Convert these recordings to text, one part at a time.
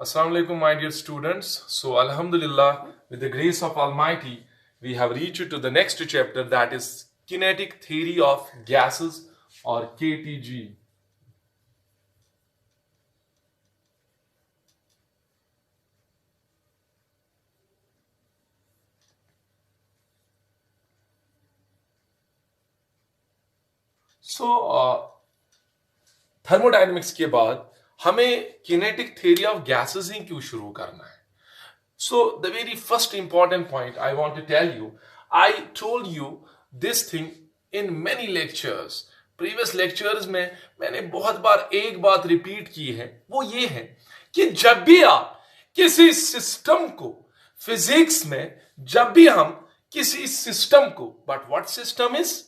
Assalamu alaikum, my dear students. So, Alhamdulillah, with the grace of Almighty, we have reached to the next chapter, that is Kinetic Theory of Gases, or KTG. So, thermodynamics के बाद हमें kinetic theory of gases ही क्यों शुरू करना है? So the very first important point I want to tell you, I told you this thing in many lectures. Previous lectures में मैंने बहुत बार एक बात रिपीट की है, वो ये है कि जब भी आप किसी सिस्टम को फिजिक्स में, जब भी हम किसी सिस्टम को, but what system is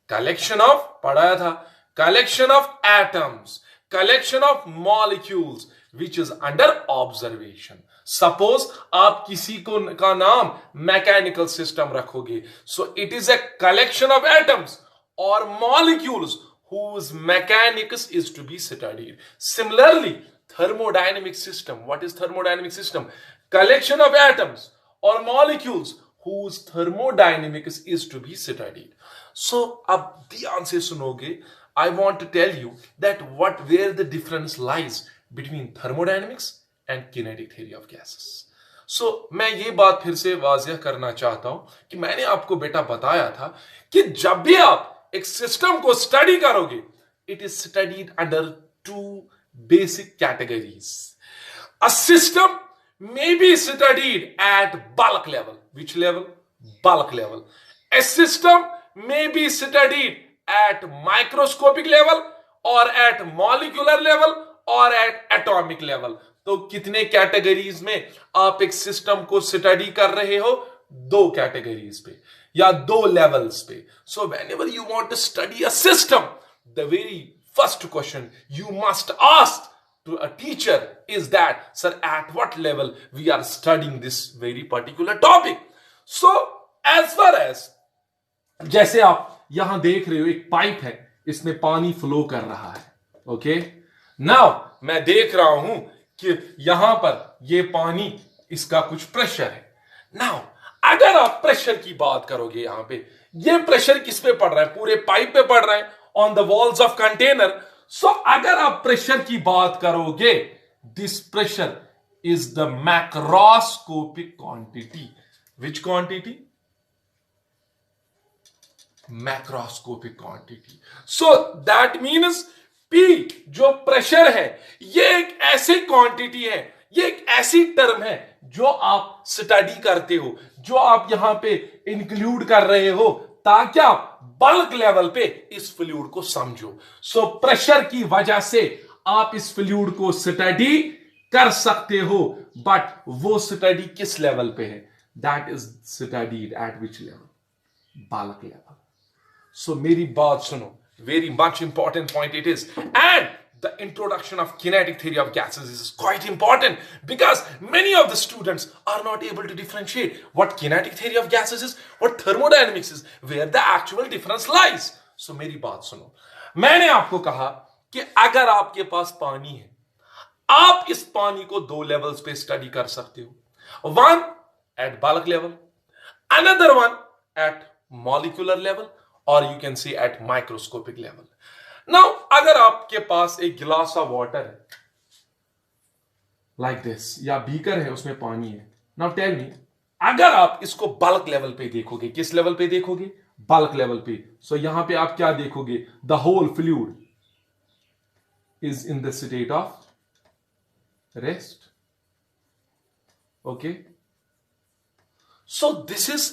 collection of, पढ़ाया था, collection of atoms, collection of molecules which is under observation. Suppose आप किसी को का नाम मैकेनिकल सिस्टम रखोगे, so it is a collection of atoms or molecules whose mechanics is to be studied. Similarly, thermodynamic system, what is thermodynamic system? Collection of atoms or molecules whose thermodynamics is to be studied. So अब ध्यान से सुनोगे, I want to tell you that where the difference lies between thermodynamics and kinetic theory of gases. So मैं ये बात फिर से वाज़ेह करना चाहता हूं कि मैंने आपको बेटा बताया था कि जब भी आप एक सिस्टम को स्टडी करोगे, it is studied under two basic categories. A system may be studied at bulk level. Which level? Bulk level. A system may be studied at microscopic level or at molecular level or at atomic level. तो कितने categories में आप एक system को study कर रहे हो? दो कैटेगरीज पे या दो लेवल्स पे. So whenever you want to study a system, the very first question you must ask to a teacher is that, sir, at what level we are studying this very particular topic. So as far as, जैसे आप यहां देख रहे हो एक pipe है, इसमें पानी फ्लो कर रहा है. ओके, नाउ मैं देख रहा हूं कि यहां पर ये पानी, इसका कुछ प्रेशर है. नाउ अगर आप प्रेशर की बात करोगे, यहां पे ये प्रेशर किस पे पड़ रहा है? पूरे पाइप पे पड़ रहा है, on the walls of container. So अगर आप प्रेशर की बात करोगे, this pressure is the macroscopic quantity. Which quantity? Macroscopic quantity. So that means P जो प्रेशर है, ये एक ऐसी क्वांटिटी है, ये एक ऐसी टर्म है जो आप स्टडी करते हो, जो आप यहां पे इंक्लूड कर रहे हो ताकि आप बल्क लेवल पे इस फ्लूइड को समझो. सो प्रेशर की वजह से आप इस फ्लूइड को स्टडी कर सकते हो, बट वो स्टडी किस लेवल पे है? That is studied at which level? Bulk level. So मेरी बात सुनो, very much important point it is, and the introduction of kinetic theory of gases is quite important because many of the students are not able to differentiate what kinetic theory of gases is, what thermodynamics is, where the actual difference lies. So मेरी बात सुनो, मैंने आपको कहा कि अगर आपके पास पानी है, आप इस पानी को दो लेवल्स पे स्टडी कर सकते हो. One at bulk level, another one at molecular level, or you can see at microscopic level. Now अगर आपके पास एक गिलास ऑफ वाटर है like this, या बीकर है, उसमें पानी है. Now tell me, अगर आप इसको बल्क लेवल पे देखोगे, किस लेवल पे देखोगे? बल्क लेवल पे. सो यहां पे आप क्या देखोगे? The whole fluid is in the state of rest. Okay, so this is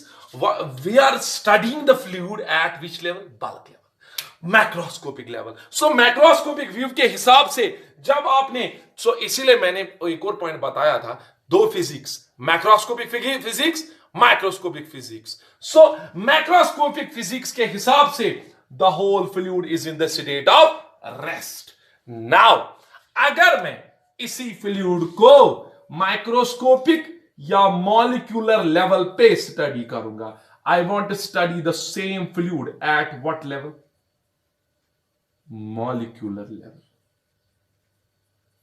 we are studying the fluid at which level? Bulk level, macroscopic level. So macroscopic view के हिसाब से जब आपने, सो इसीलिए मैंने एक और पॉइंट बताया था, दो physics, macroscopic physics, microscopic physics. So macroscopic physics के हिसाब से the whole fluid is in the state of rest. Now अगर मैं इसी फ्लूइड को माइक्रोस्कोपिक या मॉलिक्यूलर लेवल पे स्टडी करूंगा, I want to study the same fluid at what level? Molecular level.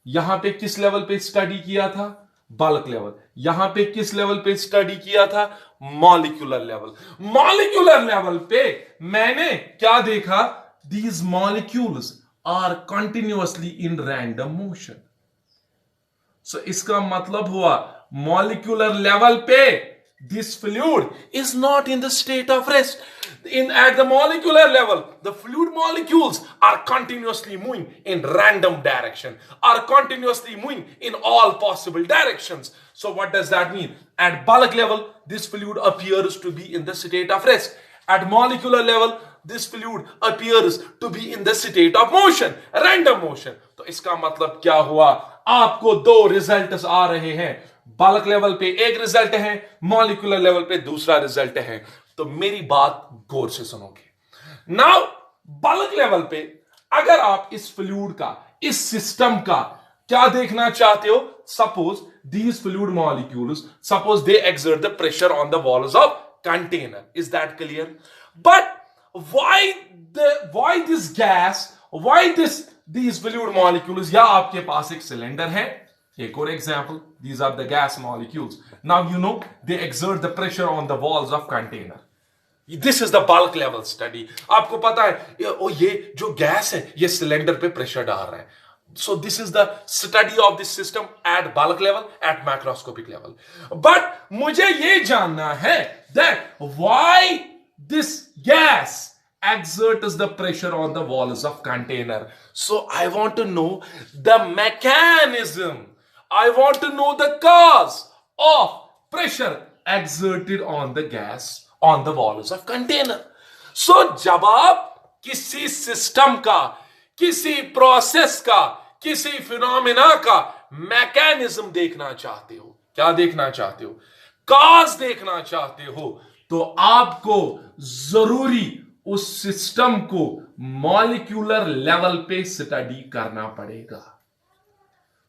यहां पे किस लेवल पे स्टडी किया था? Bulk level. यहां पे किस लेवल पे स्टडी किया था? Molecular level. मॉलिक्यूलर लेवल पे मैंने क्या देखा? These molecules are continuously in random motion. So इसका मतलब हुआ मॉलिक्यूलर लेवल पे this fluid is not in the state of rest. At the molecular level, the fluid molecules are continuously moving in random direction, are continuously moving in all possible directions. So what does that mean? At bulk level, this fluid appears to be in the state of rest. At molecular level, this fluid appears to be in the state of motion, random motion. तो इसका मतलब क्या हुआ? आपको दो results आ रहे हैं। Bulk level पे एक रिजल्ट है, मॉलिक्यूलर लेवल पे दूसरा रिजल्ट है। तो मेरी बात गौर से सुनोगे। नाउ बल्क लेवल पे अगर आप इस फ्लूइड का, इस सिस्टम का क्या देखना चाहते हो? Suppose these fluid molecules, suppose they exert the pressure on the walls of container. Is that clear? But why this gas, why these fluid molecules? या आपके पास एक सिलेंडर है, एक और example, these are the gas molecules. Now you know they exert the pressure on the walls of container. This is the bulk level study. आपको पता है ये जो गैस है ये सिलेंडर पे प्रेशर डाल रहा है. So this is the study of this system at bulk level, at macroscopic level. But मुझे ये जानना है that why this gas exerts the pressure on the walls of container. So I want to know the mechanism. I want to know the cause of pressure exerted on the gas on the walls of container. So जब आप किसी system का, किसी process का, किसी phenomena का mechanism देखना चाहते हो, क्या देखना चाहते हो? कॉज देखना चाहते हो, तो आपको जरूरी उस सिस्टम को मॉलिक्यूलर लेवल पे स्टडी करना पड़ेगा.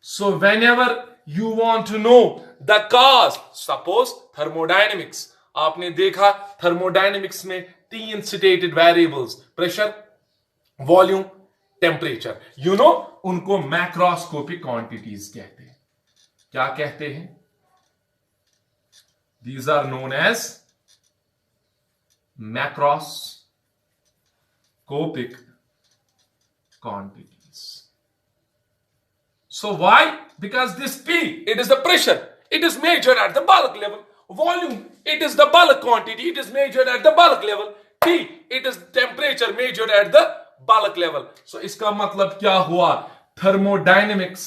So whenever you want to know the cause, suppose thermodynamics, आपने देखा थर्मोडायनेमिक्स में 3 stated variables, pressure, volume, temperature. You know उनको मैक्रोस्कोपिक क्वांटिटीज कहते हैं. क्या कहते हैं? These are known as macroscopic quantities. So why? Because this P, it is the pressure, it is measured at the bulk level. Volume, it is the bulk quantity, it is measured at the bulk level. T, it is temperature measured at the bulk level. So इसका मतलब क्या हुआ? Thermodynamics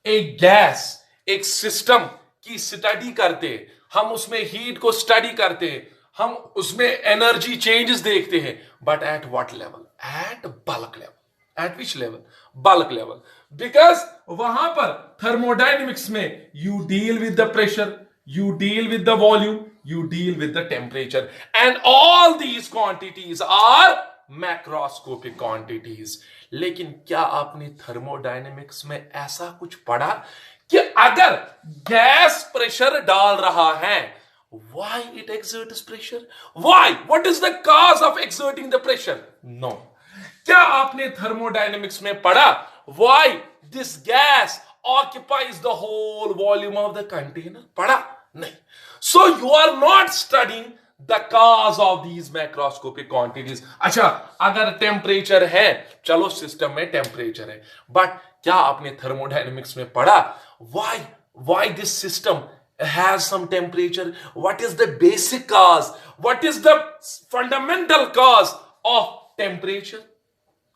एक gas, एक system की study करते, हम उसमें हीट को स्टडी करते, हम उसमें एनर्जी चेंजेस देखते हैं, but at what level? At bulk level. At which level? Bulk level. Because वहां पर थर्मोडायनेमिक्स में you deal with the pressure, you deal with the volume, you deal with the temperature, and all these quantities are macroscopic quantities. लेकिन क्या आपने thermodynamics में ऐसा कुछ पढ़ा कि अगर गैस प्रेशर डाल रहा है, why it exerts pressure? Why? What is the cause of exerting the pressure? No. क्या आपने थर्मोडायनेमिक्स में पढ़ा why this gas occupies the whole volume of the container? पढ़ा नहीं. So you are not studying the cause of these macroscopic quantities. अच्छा, अगर temperature है, चलो सिस्टम में टेम्परेचर है, बट क्या आपने थर्मोडायनेमिक्स में पढ़ा why this system has some temperature? What is the basic cause? What is the fundamental cause of temperature?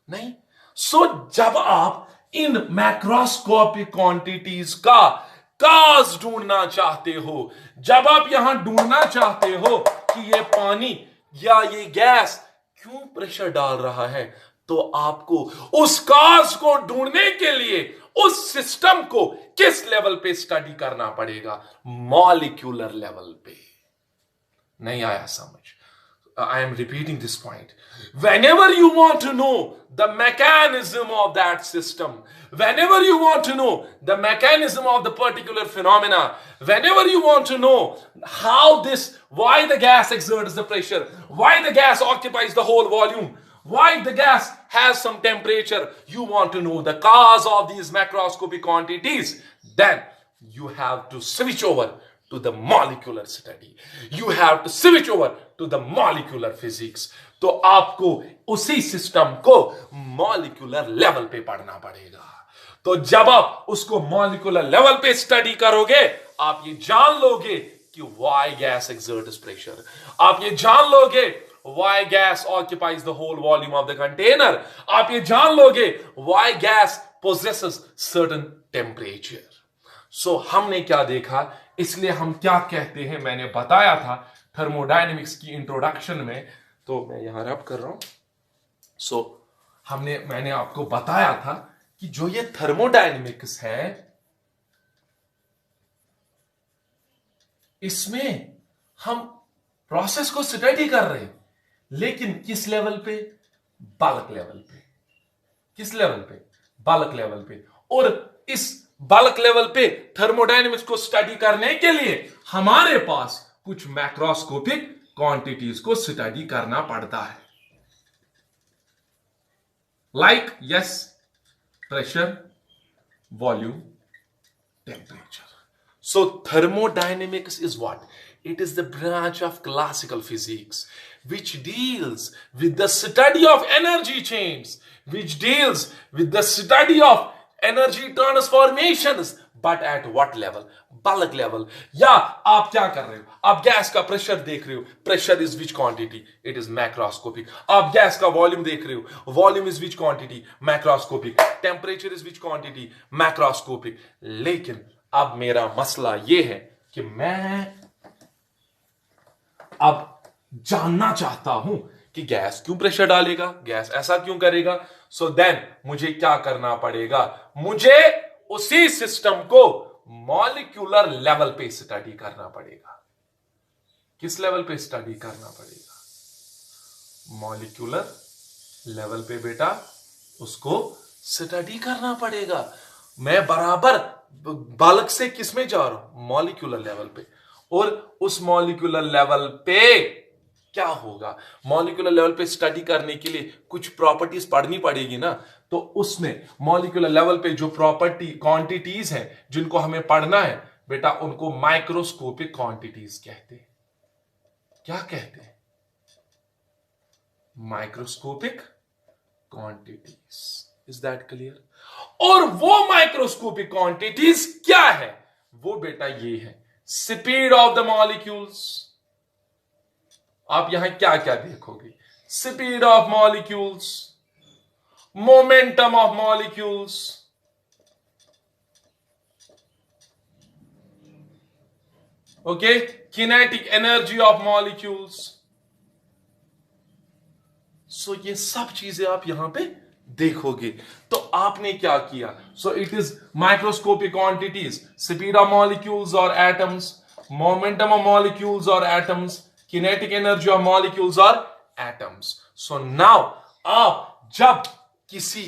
नहीं. So जब आप इन मैक्रोस्कोपिक क्वांटिटीज का काज ढूंढना चाहते हो, जब आप यहां ढूंढना चाहते हो कि ये पानी या ये गैस क्यों प्रेशर डाल रहा है, तो आपको उस काज को ढूंढने के लिए उस सिस्टम को किस लेवल पे स्टडी करना पड़ेगा? मॉलिक्यूलर लेवल पे. नहीं आया समझ? I am repeating this point. Whenever you want to know the mechanism of that system, whenever you want to know the mechanism of the particular phenomena, whenever you want to know why the gas exerts the pressure, why the gas occupies the whole volume, why the gas has some temperature, you want to know the cause of these macroscopic quantities, then you have to switch over to the molecular study, you have to switch over to the molecular physics. तो आपको उसी system को molecular level पे पढ़ना पड़ेगा। तो जब आप उसको मॉलिक्यूलर लेवल पे स्टडी करोगे, आप ये जान लोगे कि why gas exerts pressure, आप ये जान लोगे why gas occupies the whole volume of the container, आप ये जान लोगे why gas possesses certain temperature. So हमने क्या देखा, इसलिए हम क्या कहते हैं, मैंने बताया था थर्मोडायनेमिक्स की इंट्रोडक्शन में, तो मैं यहां रब कर रहा हूं। मैंने आपको बताया था कि जो ये थर्मोडायनेमिक्स है, इसमें हम प्रोसेस को स्टडी कर रहे हैं, लेकिन किस लेवल पे? बल्क लेवल पे। किस लेवल पे? बल्क लेवल पे। और इस बल्क लेवल पे थर्मोडायनेमिक्स को स्टडी करने के लिए हमारे पास कुछ मैक्रोस्कोपिक क्वांटिटीज को स्टडी करना पड़ता है, like yes, pressure, volume, temperature. So thermodynamics is what? It is the branch of classical physics which deals with the study of energy change, which deals with the study of energy transformations, but at what level? Bulk level. या आप क्या कर रहे हो? आप gas का pressure देख रहे हो, pressure is which quantity? It is macroscopic. आप गैस का वॉल्यूम देख रहे हो, volume is which quantity? Macroscopic. Temperature is which quantity? Macroscopic. लेकिन अब मेरा मसला यह है कि मैं अब जानना चाहता हूं कि गैस क्यों प्रेशर डालेगा, गैस ऐसा क्यों करेगा. सो देन मुझे क्या करना पड़ेगा? मुझे उसी सिस्टम को मॉलिक्यूलर लेवल पे स्टडी करना पड़ेगा. किस लेवल पे स्टडी करना पड़ेगा? मॉलिक्यूलर लेवल पे बेटा उसको स्टडी करना पड़ेगा. मैं बराबर बालक से किस में जा रहा हूं? मॉलिक्यूलर लेवल पे. और उस मॉलिक्यूलर लेवल पे क्या होगा? मॉलिक्यूलर लेवल पे स्टडी करने के लिए कुछ प्रॉपर्टीज पढ़नी पड़ेगी ना. तो उसमें मॉलिक्यूलर लेवल पे जो प्रॉपर्टी क्वांटिटीज हैं जिनको हमें पढ़ना है बेटा, उनको माइक्रोस्कोपिक क्वांटिटीज कहते हैं. क्या कहते हैं? Microscopic quantities. Is that clear? और वो माइक्रोस्कोपिक क्वांटिटीज क्या है? वो बेटा ये है, स्पीड ऑफ द मॉलिक्यूल्स. आप यहां क्या क्या देखोगे? Speed of molecules, momentum of molecules, okay, kinetic energy of molecules. So ये सब चीजें आप यहां पे देखोगे. तो आपने क्या किया? So it is microscopic quantities, speed of molecules और एटम्स, मोमेंटम ऑफ मॉलिक्यूल्स और atoms, kinetic energy of molecules और एटम्स. सो नाउ आप जब किसी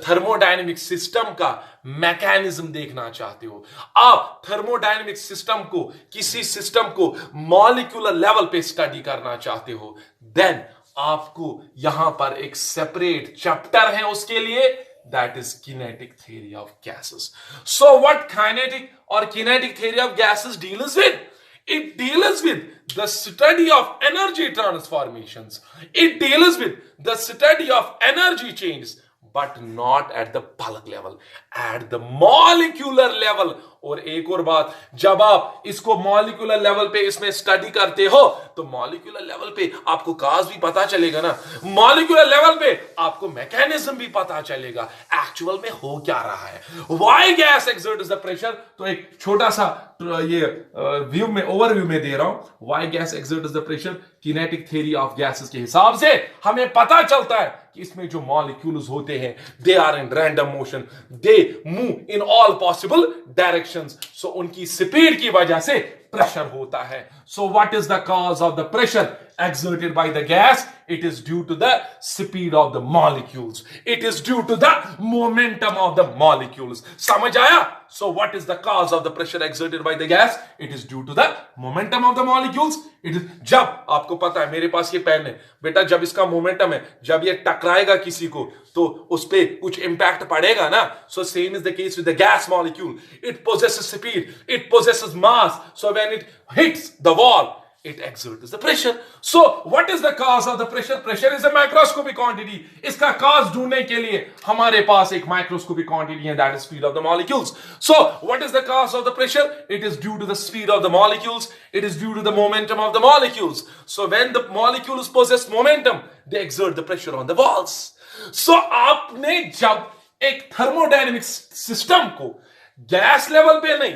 थर्मोडायनेमिक सिस्टम का मैकेनिज्म देखना चाहते हो, आप थर्मोडायनेमिक सिस्टम को, किसी सिस्टम को मॉलिक्यूलर लेवल पे स्टडी करना चाहते हो, देन आपको यहां पर एक सेपरेट चैप्टर है उसके लिए, that is kinetic theory of gases. So what kinetic और kinetic theory of gases deals with? It deals with the study of energy transformations. It deals with the study of energy change, but not at the bulk level, at the molecular level. और एक और बात, जब आप इसको molecular level पे इसमें study करते हो, तो मॉलिक्यूलर लेवल पे आपको काज भी पता चलेगा ना, मॉलिक्यूलर लेवल पे आपको मैकेनिज्म भी पता चलेगा एक्चुअल में हो क्या रहा है. Why gas exerts the pressure. तो एक छोटा सा ये व्यू में, ओवरव्यू में दे रहा हूं. Why gas exerts the pressure, kinetic theory of gases के हिसाब से हमें पता चलता है कि इसमें जो मॉलिक्यूल्स होते हैं, they are in random motion, they move in all possible directions. So उनकी स्पीड की वजह से प्रेशर होता है. So what is the cause of the pressure? exerted by the gas, it is due to the speed of the molecules. It is due to the momentum of the molecules. समझ आया? So what is the cause of the pressure exerted by the gas? It is due to the momentum of the molecules. It is, जब आपको पता है मेरे पास ये pen है बेटा, जब इसका मोमेंटम है, जब ये टकराएगा किसी को तो उस पे कुछ इंपैक्ट पड़ेगा ना. So same is the case with the gas molecule. It possesses speed, it possesses mass. So when it hits the wall, it exerts the pressure. So what is the cause of the pressure? Pressure is a macroscopic quantity. इसका cause ढूंढने के लिए हमारे पास एक microscopic quantity है, that is speed of the molecules. So what is the cause of the pressure? It is due to the speed of the molecules. It is due to the momentum of the molecules. So when the molecules possess momentum, they exert the pressure on the walls. So आपने जब एक thermodynamic system को gas level पे नहीं,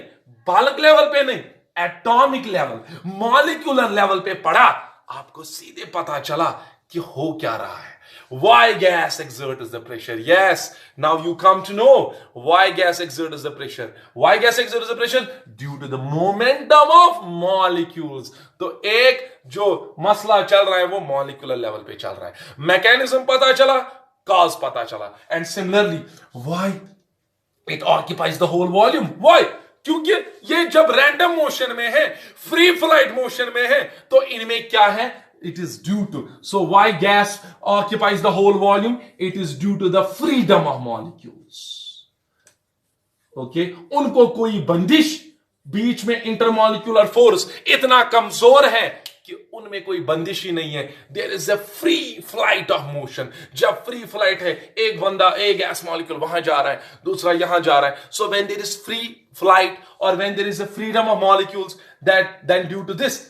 bulk level पे नहीं, atomic level, molecular level पे पढ़ा, आपको सीधे पता चला कि हो क्या रहा है. Why gas exerts the pressure? Yes, now you come to know why gas exerts the pressure. Why gas exerts the pressure? Due to the momentum of molecules. तो एक जो मसला चल रहा है वो मॉलिक्यूलर लेवल पे चल रहा है. मैकेनिज्म पता चला, cause पता चला. And similarly, why it occupies the whole volume? Why? क्योंकि ये जब रैंडम मोशन में है, फ्री फ्लाइट मोशन में है, तो इनमें क्या है? It is due to. So why gas occupies the whole volume? It is due to the freedom of molecules. Okay? उनको कोई बंदिश, बीच में इंटरमॉलिक्यूलर फोर्स इतना कमजोर है कि उनमें कोई बंदिश ही नहीं है. There is a free flight of motion. जब फ्री फ्लाइट है, एक बंदा, एक गैस मॉलिक्यूल वहां जा रहा है, दूसरा यहां जा रहा है. So when there is free flight और when there is a freedom of molecules, that then due to this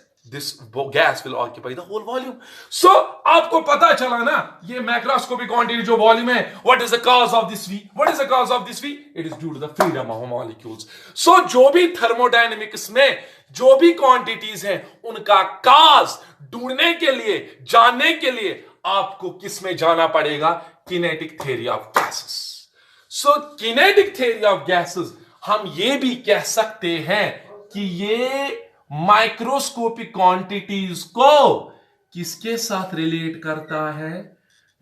gas will occupy the whole volume. So आपको पता चला ना, ये macroscopic quantity जो volume है, what is the cause of this V? What is the cause of this V? It is due to the freedom of molecules. So जो भी thermodynamics में जो भी quantities हैं, उनका cause ढूंढने के लिए, जानने के लिए आपको किस में जाना पड़ेगा? Kinetic theory of gases. So kinetic theory of gases, हम ये भी कह सकते हैं कि ये माइक्रोस्कोपिक क्वांटिटीज को किसके साथ रिलेट करता है?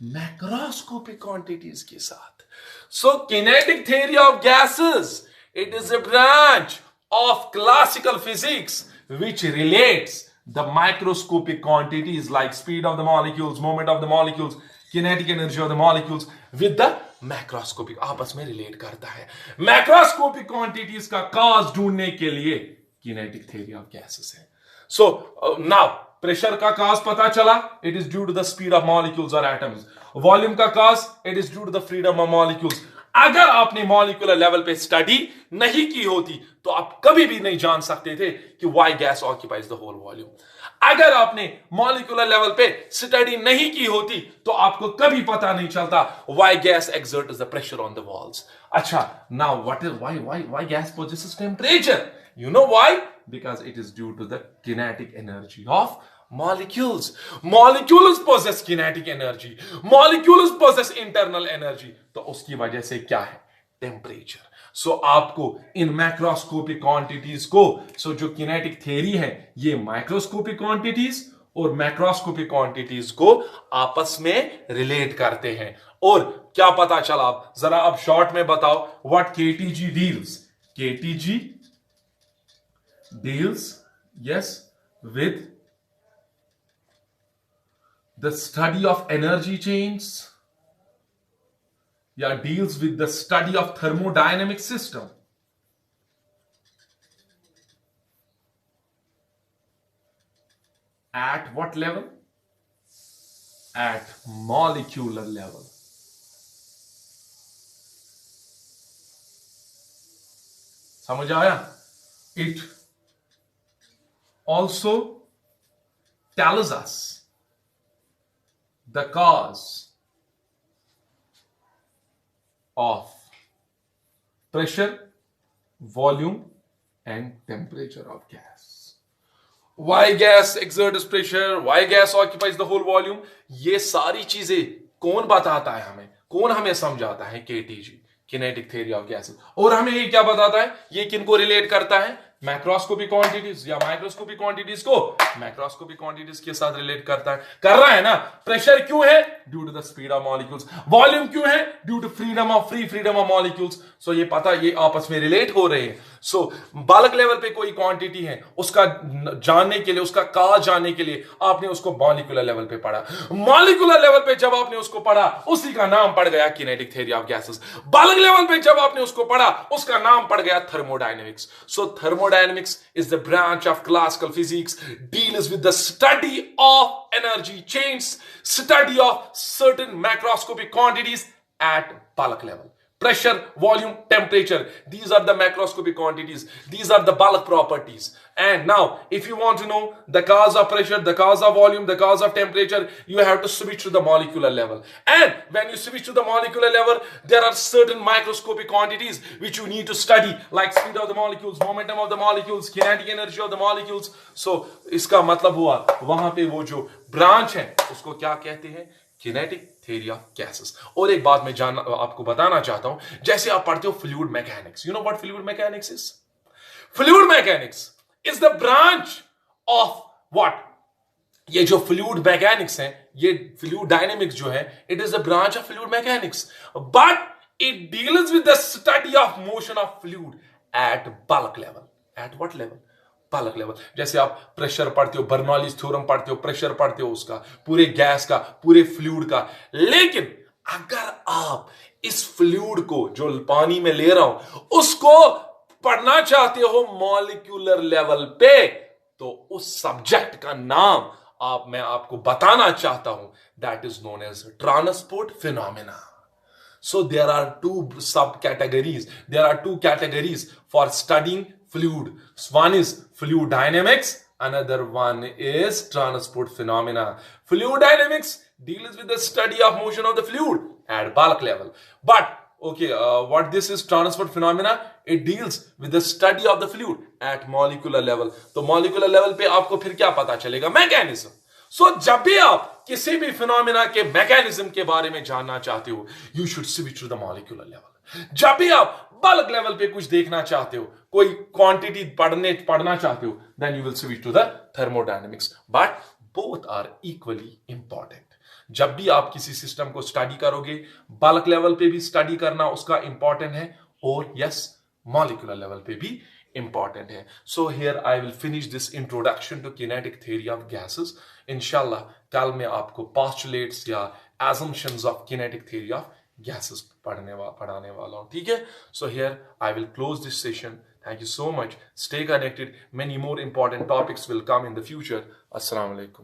मैक्रोस्कोपिक क्वांटिटीज के साथ. So kinetic theory of gases, it is a branch of classical physics which relates the microscopic quantities like speed of the molecules, moment of the molecules, kinetic energy of the molecules with the macroscopic. आपस में relate करता है. Macroscopic quantities का cause ढूंढने के लिए kinetic theory of gases है. So now pressure का cause पता चला, it is due to the speed of molecules or atoms. Volume का cause, it is due to the freedom of molecules. अगर आपने मॉलिक्यूलर लेवल पे स्टडी नहीं की होती तो आप कभी भी नहीं जान सकते थे कि why gas occupies the whole volume. अगर आपने मॉलिक्यूलर लेवल पे स्टडी नहीं की होती तो आपको कभी पता नहीं चलता why gas exerts the pressure on the walls. अच्छा, now what is why gas possesses temperature? You know why? Because it is due to the kinetic energy of molecules. Molecules possess kinetic energy. Molecules possess internal energy. तो उसकी वजह से क्या है? Temperature. So आपको इन macroscopic quantities को, so जो kinetic theory है, ये माइक्रोस्कोपिक क्वांटिटीज और मैक्रोस्कोपिक क्वांटिटीज को आपस में रिलेट करते हैं. और क्या पता चला? आप जरा अब शॉर्ट में बताओ, what KTG deals. KTG deals, yes, with the study of energy chains. Yeah, deals with the study of thermodynamic system. At what level? At molecular level. समझ आया? It also tells us the cause of pressure, volume and temperature of gas. Why gas exerts pressure? Why gas occupies the whole volume? ये सारी चीजें कौन बताता है हमें? कौन हमें समझाता है? KTG, kinetic theory of gases. और हमें ये क्या बताता है? ये किनको रिलेट करता है? मैक्रोस्कोपिक क्वांटिटीज या माइक्रोस्कोपिक क्वांटिटीज को मैक्रोस्कोपिक क्वांटिटीज के साथ रिलेट कर रहा है ना। प्रेशर क्यों है? Due to the speed of molecules. Volume क्यों है? Due to freedom of molecules. So ये पता, ये आपस में रिलेट हो रहे हैं। सो बालक लेवल पे कोई क्वांटिटी है, उसका जानने के लिए, उसका काज जानने के लिए आपने उसको मॉलिक्यूलर लेवल पे पढ़ा। मॉलिक्यूलर लेवल पे जब आपने उसको पढ़ा, उसी का नाम पड़ गया kinetic theory of gases. Bulk level पे जब आपने उसको पढ़ा, उसका नाम पड़ गया thermodynamics. So thermodynamics is the branch of classical physics, deals with the study of energy changes, study of certain macroscopic quantities at bulk level. Pressure, volume, temperature, these are the macroscopic quantities, these are the bulk properties. And now if you want to know the cause of pressure, the cause of volume, the cause of temperature, you have to switch to the molecular level. And when you switch to the molecular level, there are certain microscopic quantities which you need to study, like speed of the molecules, momentum of the molecules, kinetic energy of the molecules. So इसका मतलब हुआ वहां पे वो जो branch है उसको क्या कहते हैं? Kinetic theory of gases. और एक बात मैं आपको बताना चाहता हूं, जैसे आप पढ़ते हो fluid mechanics, you know what fluid mechanics is? Fluid mechanics is the branch of what? ये जो फ्लूइड मैकेनिक्स है, ये फ्लूइड डायनेमिक्स जो है, it is the branch of fluid mechanics, but it deals with the study of motion of fluid at bulk level. At what level? Bulk level. जैसे आप pressure पढ़ते हो, बर्नौलीज थ्योरम पढ़ते हो, प्रेशर पढ़ते हो उसका, पूरे गैस का, पूरे फ्लूइड का. लेकिन अगर आप इस फ्लूइड को जो पानी में ले रहा हूं उसको पढ़ना चाहते हो मॉलिक्यूलर लेवल पे, तो उस सब्जेक्ट का नाम मैं आपको बताना चाहता हूं, that is known as transport phenomena. So there are two subcategories. There are two categories for studying fluid. One is fluid dynamics. Another one is transport phenomena. Fluid dynamics deals with the study of motion of the fluid at bulk level. But okay, what this is transport phenomena? It deals with the study of the fluid at molecular level. तो molecular level पे आपको फिर क्या पता चलेगा? Mechanism. सो जब भी आप किसी भी फिनोमेना के मैकेनिज्म के बारे में जानना चाहते हो, you should switch to the molecular level. जब भी आप बल्क लेवल पे कुछ देखना चाहते हो, कोई क्वांटिटी पढ़ना चाहते हो, then you will switch to the thermodynamics. But both are equally important. जब भी आप किसी सिस्टम को स्टडी करोगे, बल्क लेवल पे भी स्टडी करना उसका इंपॉर्टेंट है, और यस, मॉलिक्यूलर लेवल पे भी important है. So here I will finish this introduction to kinetic theory of gases. इंशाल्लाह कल मैं आपको postulates या assumptions of kinetic theory of gases पढ़ाने वाला हूं. ठीक है? So here I will close this session. Thank you so much. Stay connected. Many more important topics will come in the future. Assalamu alaikum.